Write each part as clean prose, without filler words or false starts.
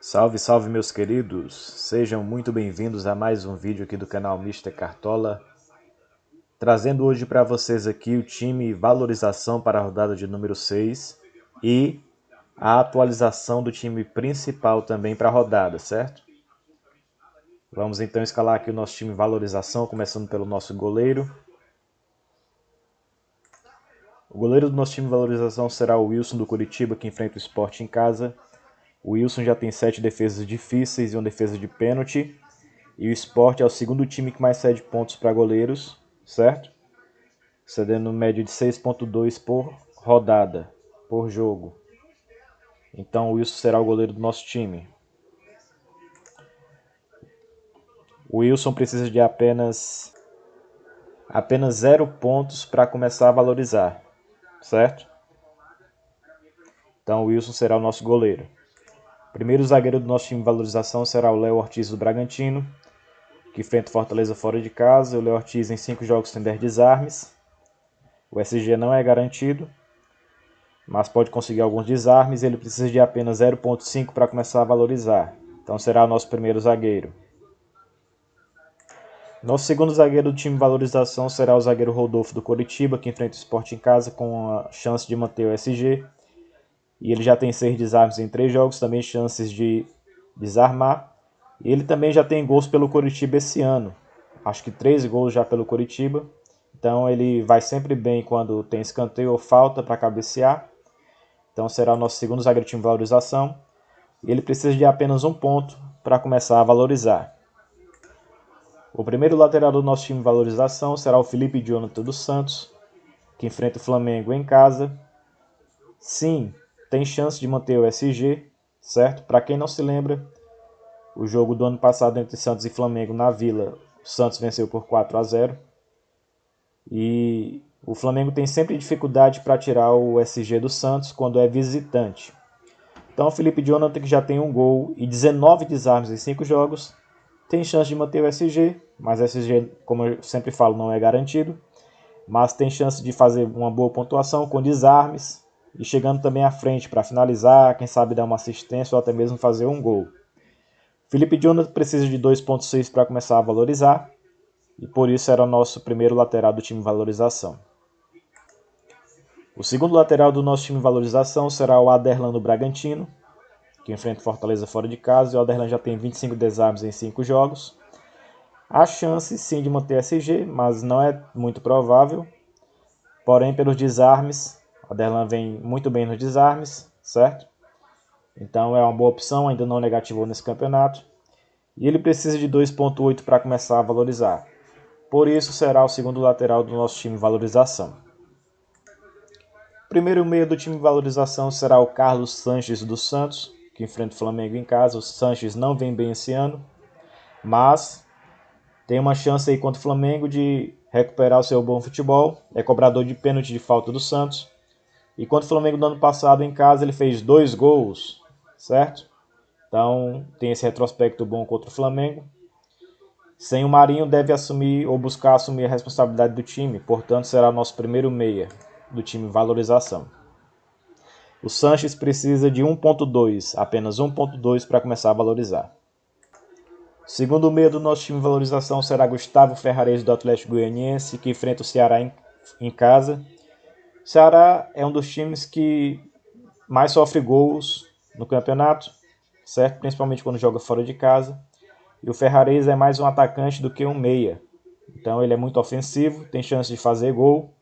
Salve, salve meus queridos, sejam muito bem-vindos a mais um vídeo aqui do canal Mister Cartola, trazendo hoje para vocês aqui o time valorização para a rodada de número 6 e a atualização do time principal também para a rodada, certo? Vamos então escalar aqui o nosso time valorização, começando pelo nosso goleiro. O goleiro do nosso time valorização será o Wilson do Curitiba, que enfrenta o Sport em casa. O Wilson já tem 7 defesas difíceis e uma defesa de pênalti. E o Sport é o segundo time que mais cede pontos para goleiros, certo? Cedendo média de 6,2 por rodada, por jogo. Então o Wilson será o goleiro do nosso time. O Wilson precisa de apenas 0 pontos para começar a valorizar, certo? Então o Wilson será o nosso goleiro. Primeiro zagueiro do nosso time de valorização será o Léo Ortiz do Bragantino, que enfrenta o Fortaleza fora de casa. O Léo Ortiz em 5 jogos tem 10 desarmes. O SG não é garantido, mas pode conseguir alguns desarmes. Ele precisa de apenas 0,5 para começar a valorizar. Então será o nosso primeiro zagueiro. Nosso segundo zagueiro do time de valorização será o zagueiro Rodolfo do Coritiba, que enfrenta o Sport em casa com a chance de manter o SG. E ele já tem 6 desarmes em 3 jogos, também chances de desarmar. E ele também já tem gols pelo Coritiba esse ano. Acho que 13 gols já pelo Coritiba. Então ele vai sempre bem quando tem escanteio ou falta para cabecear. Então será o nosso segundo zagueiro do time de valorização. E ele precisa de apenas 1 ponto para começar a valorizar. O primeiro lateral do nosso time de valorização será o Felipe Jonathan dos Santos, que enfrenta o Flamengo em casa. Sim, tem chance de manter o SG, certo? Para quem não se lembra, o jogo do ano passado entre Santos e Flamengo na Vila, o Santos venceu por 4-0. E o Flamengo tem sempre dificuldade para tirar o SG do Santos quando é visitante. Então o Felipe Jonathan, que já tem 1 gol e 19 desarmes em 5 jogos, tem chance de manter o SG, mas o SG, como eu sempre falo, não é garantido. Mas tem chance de fazer uma boa pontuação com desarmes e chegando também à frente para finalizar, quem sabe dar uma assistência ou até mesmo fazer 1 gol. Felipe Jonathan precisa de 2,6 para começar a valorizar e por isso era o nosso primeiro lateral do time de valorização. O segundo lateral do nosso time de valorização será o Aderlan do Bragantino, que enfrenta o Fortaleza fora de casa. E o Aderlan já tem 25 desarmes em 5 jogos. Há chance sim de manter SG, mas não é muito provável. Porém, pelos desarmes, o Aderlan vem muito bem nos desarmes, certo? Então é uma boa opção, ainda não negativou nesse campeonato. E ele precisa de 2,8 para começar a valorizar. Por isso será o segundo lateral do nosso time de valorização. O primeiro meio do time de valorização será o Carlos Sanches dos Santos, que enfrenta o Flamengo em casa. O Sanches não vem bem esse ano, mas tem uma chance aí contra o Flamengo de recuperar o seu bom futebol. É cobrador de pênalti de falta do Santos. E contra o Flamengo no ano passado em casa ele fez 2 gols, certo? Então tem esse retrospecto bom contra o Flamengo. Sem o Marinho deve assumir ou buscar assumir a responsabilidade do time. Portanto será nosso primeiro meia do time valorização. O Sanches precisa de 1,2, apenas 1,2 para começar a valorizar. O segundo meia do nosso time de valorização será Gustavo Ferrares do Atlético Goianiense, que enfrenta o Ceará em casa. O Ceará é um dos times que mais sofre gols no campeonato, certo? Principalmente quando joga fora de casa. E o Ferrares é mais um atacante do que um meia. Então ele é muito ofensivo, tem chance de fazer gol,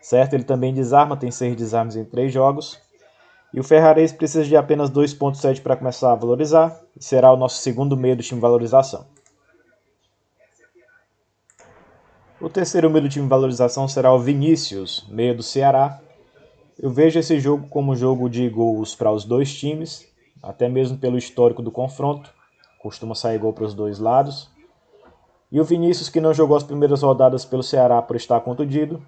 certo? Ele também desarma, tem 6 desarmes em 3 jogos. E o Ferrares precisa de apenas 2,7 para começar a valorizar. E será o nosso segundo meio do time de valorização. O terceiro meio do time de valorização será o Vinícius, meio do Ceará. Eu vejo esse jogo como jogo de gols para os dois times, até mesmo pelo histórico do confronto. Costuma sair gol para os dois lados. E o Vinícius, que não jogou as primeiras rodadas pelo Ceará por estar contundido,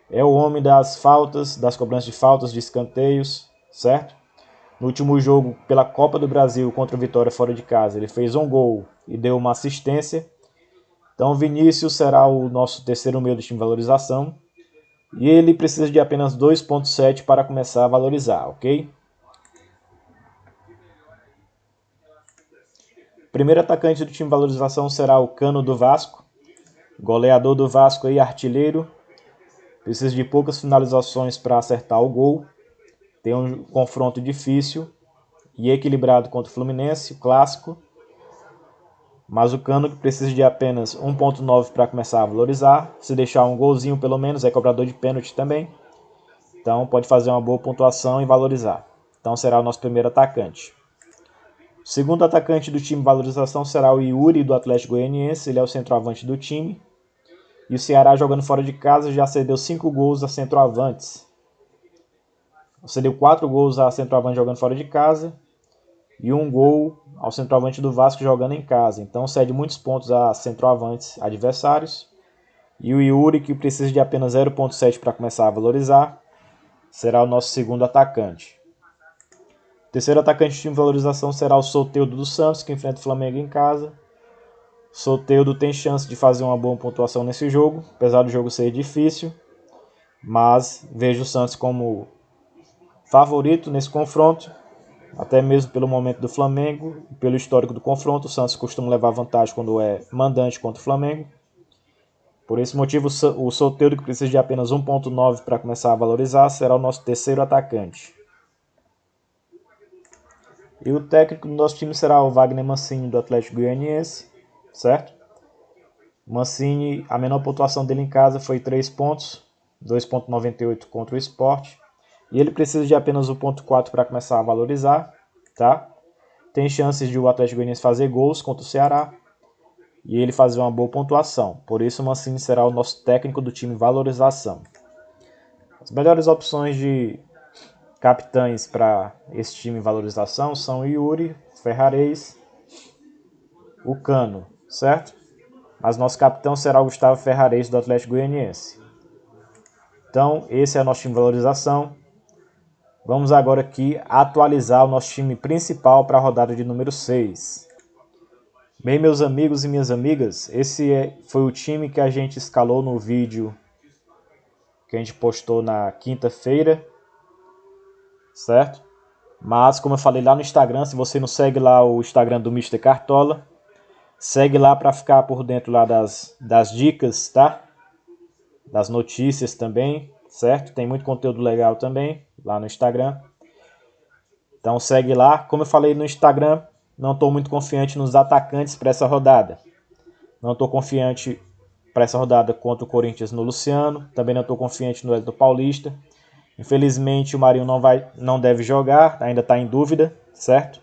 é o homem das faltas, das cobranças de faltas, de escanteios, certo? No último jogo pela Copa do Brasil contra o Vitória fora de casa, ele fez 1 gol e deu uma assistência. Então o Vinícius será o nosso terceiro meio do time de valorização. E ele precisa de apenas 2,7 para começar a valorizar, ok? Primeiro atacante do time Valorização será o Cano do Vasco. Goleador do Vasco aí, artilheiro. Precisa de poucas finalizações para acertar o gol. Tem um confronto difícil e equilibrado contra o Fluminense, o clássico. Mas o Cano precisa de apenas 1.9 para começar a valorizar. Se deixar um golzinho pelo menos, é cobrador de pênalti também. Então pode fazer uma boa pontuação e valorizar. Então será o nosso primeiro atacante. O segundo atacante do time Valorização será o Yuri do Atlético Goianiense. Ele é o centroavante do time. E o Ceará, jogando fora de casa, já cedeu 5 gols a centroavantes. Cedeu 4 gols a centroavante jogando fora de casa e 1 gol ao centroavante do Vasco jogando em casa. Então cede muitos pontos a centroavantes adversários. E o Yuri, que precisa de apenas 0.7 para começar a valorizar, será o nosso segundo atacante. O terceiro atacante do time de valorização será o Soteldo do Santos, que enfrenta o Flamengo em casa. Soteldo tem chance de fazer uma boa pontuação nesse jogo, apesar do jogo ser difícil. Mas vejo o Santos como favorito nesse confronto, até mesmo pelo momento do Flamengo e pelo histórico do confronto. O Santos costuma levar vantagem quando é mandante contra o Flamengo. Por esse motivo, o Soteldo, que precisa de apenas 1.9 para começar a valorizar, será o nosso terceiro atacante. E o técnico do nosso time será o Wagner Mancini, do Atlético Goianiense, certo? Mancini, a menor pontuação dele em casa foi 3 pontos, 2.98 contra o Sport. E ele precisa de apenas 1.4 para começar a valorizar, tá? Tem chances de o Atlético Goianiense fazer gols contra o Ceará e ele fazer uma boa pontuação. Por isso o Mancini será o nosso técnico do time Valorização. As melhores opções de capitães para esse time Valorização são o Yuri, Ferrarez, o Cano, certo? Mas nosso capitão será o Gustavo Ferrarez do Atlético Goianiense. Então esse é o nosso time Valorização. Vamos agora aqui atualizar o nosso time principal para a rodada de número 6. Bem, meus amigos e minhas amigas, esse foi o time que a gente escalou no vídeo que a gente postou na quinta-feira, certo? Mas, como eu falei lá no Instagram, se você não segue lá o Instagram do Mr. Cartola, segue lá para ficar por dentro lá das dicas, tá? Das notícias também, certo? Tem muito conteúdo legal também lá no Instagram. Então segue lá. Como eu falei no Instagram, não estou muito confiante nos atacantes para essa rodada. Não estou confiante para essa rodada contra o Corinthians no Luciano. Também não estou confiante no Elton Paulista. Infelizmente o Marinho não deve jogar, ainda está em dúvida, certo?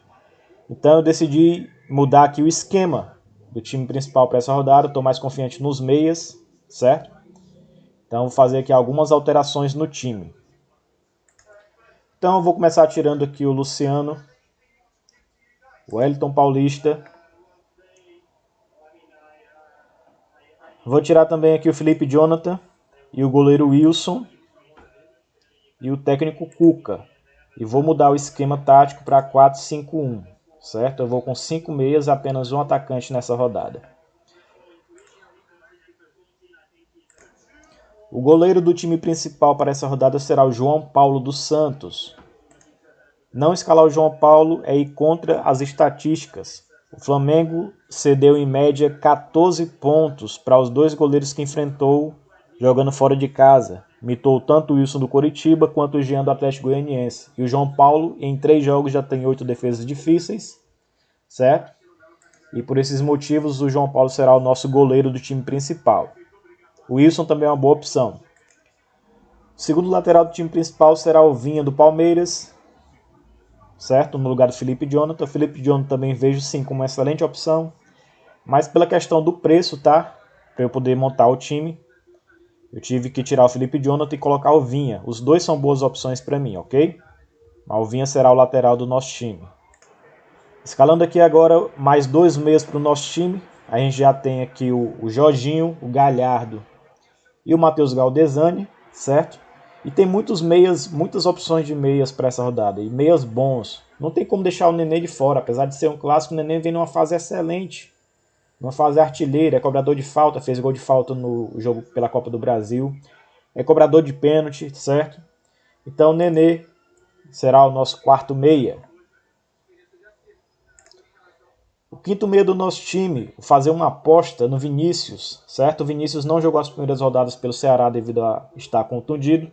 Então eu decidi mudar aqui o esquema do time principal para essa rodada. Estou mais confiante nos meias, certo? Então vou fazer aqui algumas alterações no time. Então eu vou começar tirando aqui o Luciano, o Elton Paulista. Vou tirar também aqui o Felipe Jonathan e o goleiro Wilson e o técnico Cuca. E vou mudar o esquema tático para 4-5-1, certo? Eu vou com 5 meias e apenas um atacante nessa rodada. O goleiro do time principal para essa rodada será o João Paulo dos Santos. Não escalar o João Paulo é ir contra as estatísticas. O Flamengo cedeu em média 14 pontos para os dois goleiros que enfrentou jogando fora de casa. Mitou tanto o Wilson do Coritiba quanto o Jean do Atlético Goianiense. E o João Paulo em 3 jogos já tem 8 defesas difíceis, certo? E por esses motivos o João Paulo será o nosso goleiro do time principal. O Wilson também é uma boa opção. O segundo lateral do time principal será o Vinha do Palmeiras, certo? No lugar do Felipe Jonathan. O Felipe Jonathan também vejo sim como uma excelente opção, mas pela questão do preço, tá? Para eu poder montar o time, eu tive que tirar o Felipe Jonathan e colocar o Vinha. Os dois são boas opções para mim, ok? Mas o Vinha será o lateral do nosso time. Escalando aqui agora mais 2 meias para o nosso time. A gente já tem aqui o Jorginho, o Galhardo e o Matheus Galdesani, certo? E tem muitas opções de meias para essa rodada. E meias bons. Não tem como deixar o Nenê de fora. Apesar de ser um clássico, o Nenê vem numa fase excelente. Numa fase artilheira. É cobrador de falta. Fez gol de falta no jogo pela Copa do Brasil. É cobrador de pênalti, certo? Então o Nenê será o nosso quarto meia. quinto meio do nosso time, fazer uma aposta no Vinícius, certo? O Vinícius não jogou as primeiras rodadas pelo Ceará devido a estar contundido,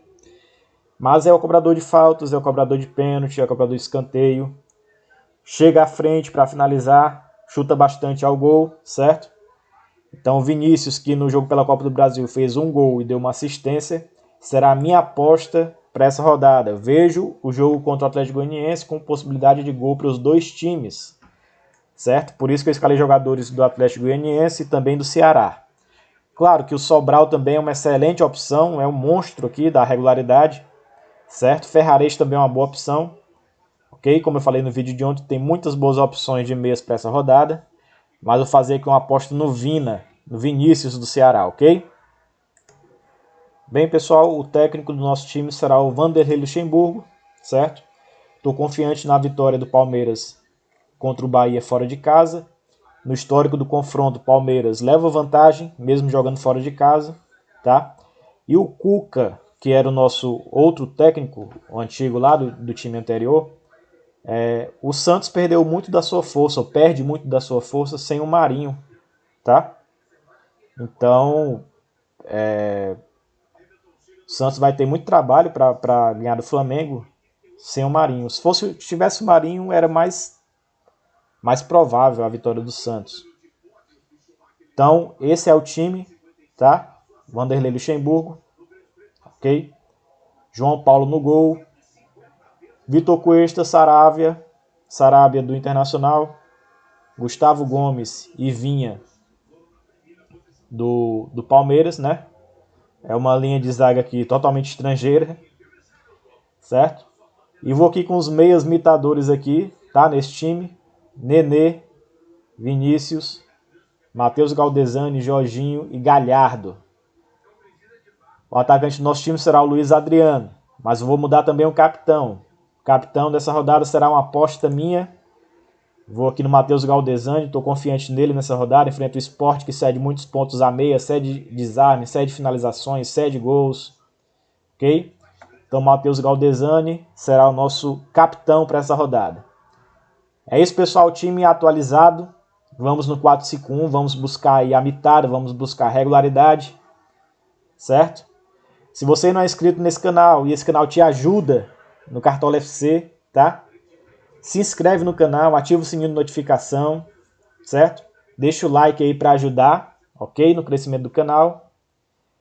mas é o cobrador de faltas, é o cobrador de pênalti, é o cobrador de escanteio, chega à frente para finalizar, chuta bastante ao gol, certo? Então o Vinícius, que no jogo pela Copa do Brasil fez um gol e deu uma assistência, será a minha aposta para essa rodada. Vejo o jogo contra o Atlético Goianiense com possibilidade de gol para os dois times, certo? Por isso que eu escalei jogadores do Atlético Goianiense e também do Ceará. Claro que o Sobral também é uma excelente opção, é um monstro aqui da regularidade, certo? Ferrarese também é uma boa opção, ok? Como eu falei no vídeo de ontem, tem muitas boas opções de meias para essa rodada, mas eu vou fazer aqui uma aposta no Vinícius do Ceará, ok? Bem, pessoal, o técnico do nosso time será o Vanderlei Luxemburgo, certo? Estou confiante na vitória do Palmeiras contra o Bahia fora de casa. No histórico do confronto, o Palmeiras leva vantagem, mesmo jogando fora de casa, tá? E o Cuca, que era o nosso outro técnico, o antigo lá do time anterior, o Santos perdeu muito da sua força, ou perde muito da sua força sem o Marinho, tá? Então, o Santos vai ter muito trabalho para ganhar do Flamengo sem o Marinho. Se tivesse o Marinho, era mais provável a vitória do Santos. Então, esse é o time, tá? Vanderlei Luxemburgo, ok? João Paulo no gol. Vitor Cuesta, Sarabia do Internacional. Gustavo Gomes e Vinha do Palmeiras, né? É uma linha de zaga aqui totalmente estrangeira, certo? E vou aqui com os meias mitadores aqui, tá? Nesse time. Nenê, Vinícius, Matheus Galdesani, Jorginho e Galhardo. O atacante do nosso time será o Luiz Adriano, mas eu vou mudar também o capitão. O capitão dessa rodada será uma aposta minha. Vou aqui no Matheus Galdesani, estou confiante nele nessa rodada. Enfrenta o Sport, que cede muitos pontos à meia, cede desarme, cede finalizações, cede gols. Ok? Então, Matheus Galdesani será o nosso capitão para essa rodada. É isso, pessoal. Time atualizado. Vamos no 4-5-1, vamos buscar aí a mitada, vamos buscar a regularidade. Certo? Se você não é inscrito nesse canal e esse canal te ajuda no Cartola FC, tá? Se inscreve no canal, ativa o sininho de notificação, certo? Deixa o like aí para ajudar, ok? No crescimento do canal.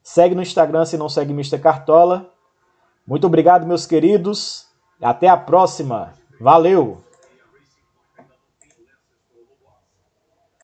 Segue no Instagram se não segue Mr. Cartola. Muito obrigado, meus queridos. Até a próxima. Valeu!